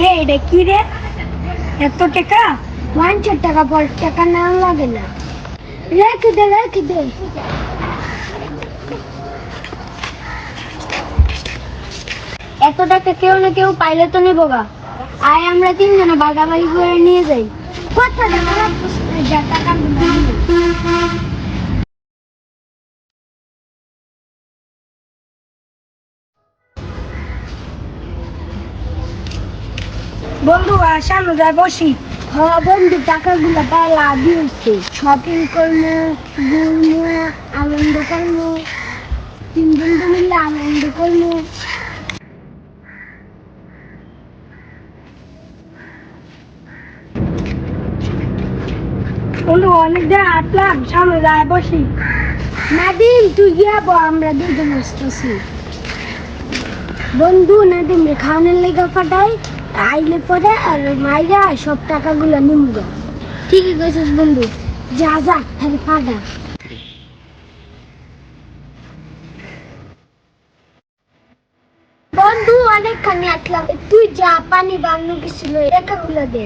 এটা কি রে? এত টাকা? 100 টাকা পর টাকা না লাগে না। রেখে দে। এত টাকা কেউ না কেউ পাইলে তো নিবো গা। আয় আমরা তিনজনে ভাগাভাগি করে নিয়ে যাই। কত টাকা লাগবে? যা টাকা বন্ধু সামনে যায় বসি। হ্যাঁ বন্ধু, টাকাগুলো পাই লাভই হচ্ছে। শপিং করবো, ঘুরবো, আনন্দ করবো, তিন বন্ধু মিলে আনন্দ করবো। বন্ধু অনেক দিন হাঁটলাম, সামনে যায় বসি। নাদিম তুই যাবো, আমরা দুজন আসতেছি। বন্ধু নাদিম রে খাওয়ানোর লেগে পাঠাই, আইলে পরে আর মাইরা সব টাকাগুলো নিমগা। ঠিকই কইছিস বন্ধু, যা তাহলে পাঠা। বন্ধু অনেকখানি আসলাম, তুই যা পানি বান্ন কিছু টাকাগুলো দে।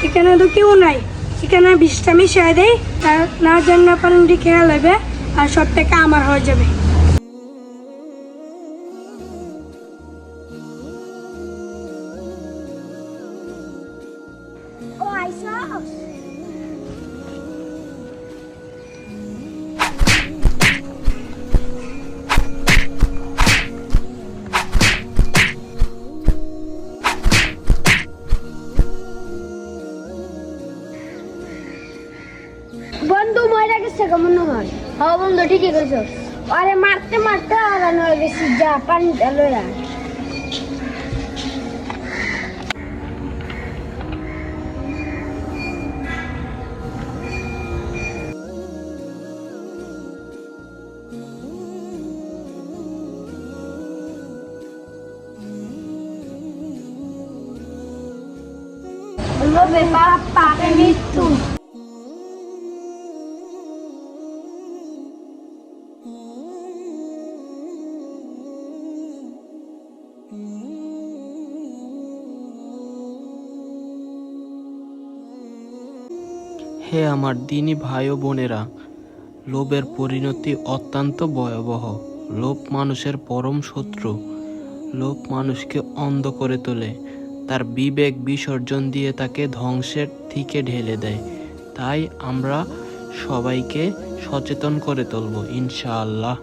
এখানে তো কেউ নাই, এখানে বিষটা মিশিয়ে দেয়, না জানি না পানি খেয়াল হবে আর সব টাকা আমার হয়ে যাবে। ও আইসস? বন্ধু মরে গেছে মনে হয়। হ্যাঁ বন্ধু ঠিকই কইছ। আরে মারতে মারতে আরান হয়ে গেছি, যা পানিটা লয়া। লোভে পাপ, পাপে মৃত্যু। হে আমার দিনী ভাই ও বোনেরা, লোভের পরিণতি অত্যন্ত ভয়াবহ। লোভ মানুষের পরম শত্রু। লোভ মানুষকে অন্ধ করে তোলে, তার বিবেক বিসর্জন দিয়ে তাকে ধ্বংসের দিকে ঢেলে দেয়। তাই আমরা সবাইকে সচেতন করে তুলব ইনশাআল্লাহ।